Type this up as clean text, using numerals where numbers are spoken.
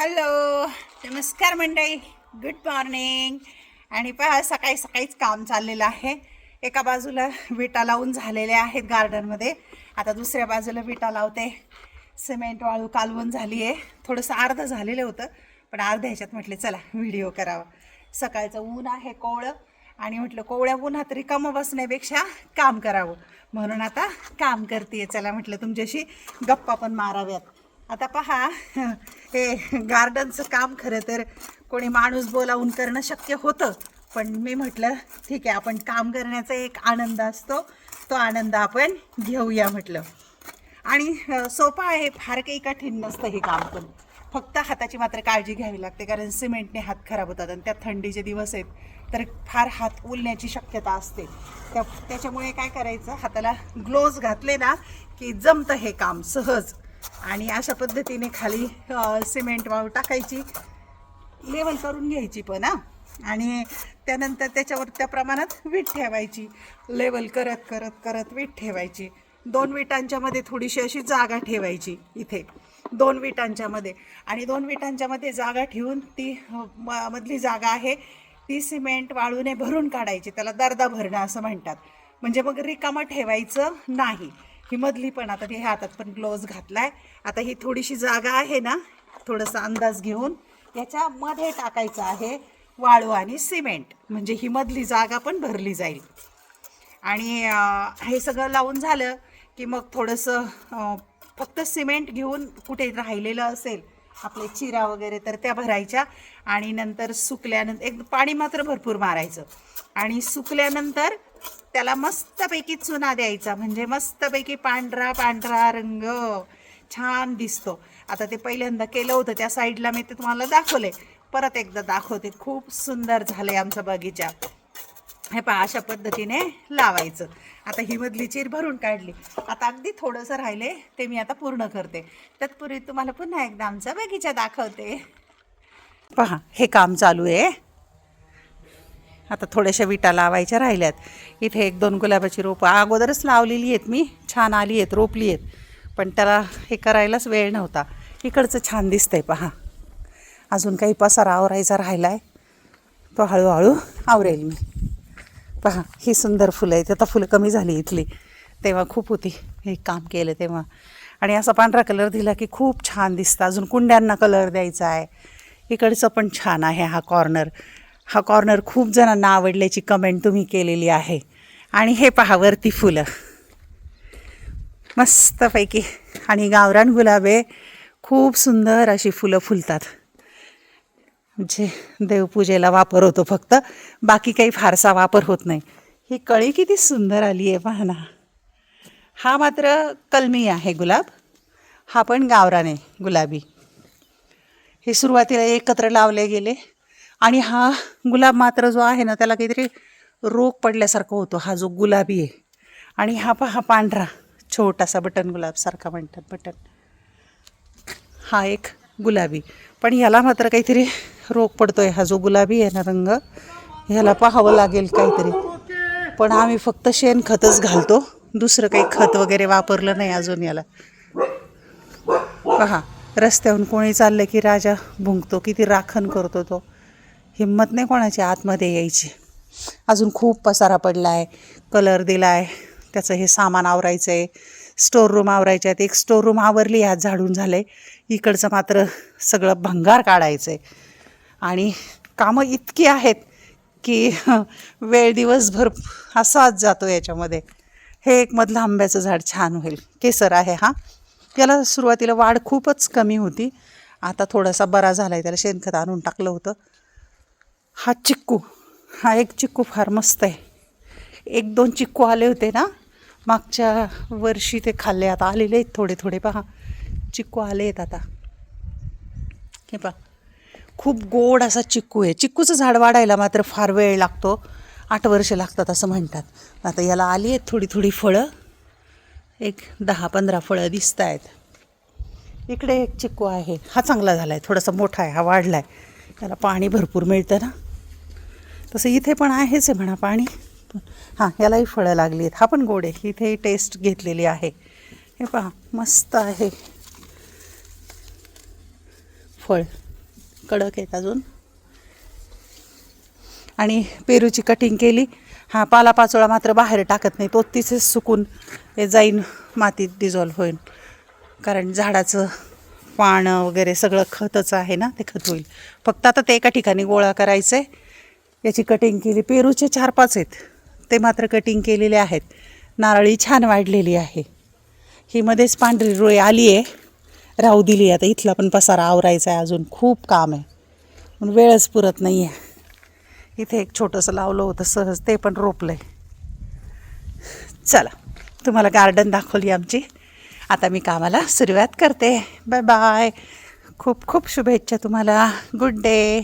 Hello, नमस्कार मंडळी, good morning. आणि पहा सकाळी सकाळीच काम चाललेलं आहे. एका बाजूला विटा लावून झालेल्या आहेत गार्डनमध्ये, आता दुसऱ्या बाजूला विटा लावते. सिमेंट वाळू कालवून झाली आहे, थोडंसं अर्धं झालेलं होतं पण अर्ध्या ह्याच्यात म्हटले चला व्हिडिओ करावा. सकाळचं ऊन आहे कोवळं आणि म्हटलं कोवळ्या उन्हात रिकामं बसण्यापेक्षा काम करावं, म्हणून आता काम करते. चला म्हटलं तुमच्याशी गप्पा पण माराव्यात. आता पहा, हे गार्डनचं काम खरं तर कोणी माणूस बोलावून करणं शक्य होतं, पण मी म्हटलं ठीक आहे, आपण काम करण्याचा एक आनंद असतो, तो आनंद आपण घेऊया म्हटलं. आणि सोपं आहे, फार काही कठीण नसतं हे काम, पण फक्त हाताची मात्र काळजी घ्यावी लागते, कारण सिमेंटने हात खराब होतात आणि त्यात थंडीचे दिवस आहेत तर फार हात उलण्याची शक्यता असते. त्याच्यामुळे काय करायचं, हाताला ग्लोव्ज घातले ना की जमतं हे काम सहज. आणि अशा पद्धतीने खाली सिमेंट वाळू टाकायची, लेवल करून घ्यायची पण आणि त्यानंतर त्याच्यावर त्या प्रमाणात वीट ठेवायची, लेवल करत करत करत वीट ठेवायची. 2 विटांच्या मध्ये थोडीशी अशी जागा ठेवायची, इथे 2 विटांच्या मध्ये, आणि 2 विटांच्या मध्ये जागा ठेवून ती मधली जागा आहे ती सिमेंट वाळूने भरून काढायची. त्याला दर्दा भरणं असं म्हणतात, म्हणजे मग रिकामं ठेवायचं नाही. ही मधली पण, आता ती हातात पण ग्लोव्ज घातलाय, आता ही थोडीशी जागा आहे ना, थोडासा अंदाज घेऊन याच्यामध्ये टाकायचं आहे वाळू आणि सिमेंट, म्हणजे ही मधली जागा पण भरली जाईल. आणि हे सगळं लावून झालं की मग थोडंसं फक्त सिमेंट घेऊन कुठे राहिलेलं असेल आपले चिरा वगैरे तर त्या भरायच्या, आणि नंतर सुकल्यानंतर एक पाणी मात्र भरपूर मारायचं, आणि सुकल्यानंतर त्याला मस्तपैकी चुना द्यायचा, म्हणजे मस्तपैकी पांढरा पांढरा रंग छान दिसतो. आता ते पहिल्यांदा केलं होतं त्या साईडला मी ते तुम्हाला दाखवले, परत एकदा दाखवते. खूप सुंदर झालंय आमचा बगीचा. हे पहा, अशा पद्धतीने लावायचं. आता ही मधली चीर भरून काढली, आता अगदी थोडंसं राहिले ते मी आता पूर्ण करते. तत्पूर्वी तुम्हाला पुन्हा एकदा आमचा बगीचा दाखवते. पहा, हे काम चालू आहे. आता थोड्याशा विटा लावायच्या राहिल्यात. इथे 1-2 गुलाबाची रोपं अगोदरच लावलेली आहेत मी, छान आली आहेत, रोपली आहेत, पण त्याला हे करायलाच वेळ नव्हता. इकडचं छान दिसतंय पहा. अजून काही पसारा आवरायचा राहिला आहे, तो हळूहळू आवरेल मी. पहा, ही सुंदर फुलं आहेत. आता फुलं कमी झाली इथली, तेव्हा खूप होती हे काम केलं तेव्हा. आणि असा पांढरा कलर दिला की खूप छान दिसतं. अजून कुंड्यांना कलर द्यायचा आहे. इकडचं पण छान आहे. हा कॉर्नर खूप जणांना आवडल्याची कमेंट तुम्ही केलेली आहे. आणि हे पहा, वरती फुलं मस्तपैकी, आणि गावरान गुलाबे खूप सुंदर अशी फुलं फुलतात, जे देवपूजेला वापर होतो फक्त, बाकी काही फारसा वापर होत नाही. ही कळी किती सुंदर आली आहे पहा ना. हा मात्र कलमी आहे गुलाब, हा पण गावरान आहे गुलाबी. हे सुरुवातीला एकत्र लावले गेले, आणि हा गुलाब मात्र जो आहे ना त्याला काहीतरी रोग पडल्यासारखं होतो, हा जो गुलाबी आहे. आणि हा पहा पांढरा छोटासा बटन गुलाब सारखा म्हणतात, बटन, हा एक गुलाबी, पण ह्याला मात्र काहीतरी रोग पडतोय. हा जो गुलाबी आहे ना रंग, ह्याला पाहावं लागेल काहीतरी. पण आम्ही फक्त शेणखतच घालतो, दुसरं काही खत वगैरे वापरलं नाही अजून याला. पहा, रस्त्याहून कोणी चाललं की राजा भुंकतो, किती राखण करतो तो, हिंमत नाही कोणाची आतमध्ये यायची. अजून खूप पसारा पडला आहे, कलर दिला आहे, त्याचं हे सामान आवरायचं आहे, स्टोर रूम आवरायचे आहेत. एक स्टोर रूम आवरली, ह्यात झाडून झालं आहे, इकडचं मात्र सगळं भंगार काढायचं आहे. आणि कामं इतकी आहेत की वेळ दिवसभर असाच जातो याच्यामध्ये. हे एक मधलं आंब्याचं झाड छान होईल, केसर आहे हा. याला सुरुवातीला वाढ खूपच कमी होती, आता थोडासा बरा झाला आहे, त्याला शेणखत आणून टाकलं होतं. हा चिक्कू, हा एक चिक्कू फार मस्त आहे. 1-2 चिक्कू आले होते ना मागच्या वर्षी, ते खाल्ले, आता आलेले आहेत थोडे थोडे. पहा, चिक्कू आले आहेत आता. हे पहा, खूप गोड असा चिक्कू आहे. चिक्कूचं झाड वाढायला मात्र फार वेळ लागतो, 8 वर्ष लागतात असं म्हणतात. आता याला आली आहेत थोडी थोडी फळं, एक 10-15 फळं दिसत आहेत. इकडे एक चिक्कू आहे, हा चांगला झाला आहे, थोडासा मोठा आहे, हा वाढला आहे, त्याला पाणी भरपूर मिळतं ना. तसं इथे पण आहेच आहे म्हणा पाणी. हां, यालाही फळं लागली आहेत, हा पण गोड आहे. इथेही टेस्ट घेतलेली आहे. हे पहा, मस्त आहे फळ. कडक आहेत अजून. आणि पेरूची कटिंग केली. हा पालापाचोळा मात्र बाहेर टाकत नाही, तो तिथेच सुकून ते जाईन, मातीत डिझॉल्व्ह होईल. कारण झाडाचं पानं वगैरे सगळं खतच आहे ना, ते खत होईल. फक्त आता ते एका ठिकाणी गोळा करायचं आहे. याची कटिंग केली. पेरूचे 4-5 आहेत, ते मात्र कटिंग केलेले आहेत. नारळी छान वाढलेली आहे. ही मध्येच पांढरी रुई आली आहे, राहू दिली. आता इथला पण पसारा आवरायचा आहे, अजून खूप काम आहे, पण वेळच पुरत नाही आहे. इथे एक छोटंसं लावलं होतं सहज, ते पण रोपलं आहे. चला, तुम्हाला गार्डन दाखवली आमची. आता मी कामाला सुरुवात करते. Bye bye. खूप खूप शुभेच्छा तुम्हाला. Good day.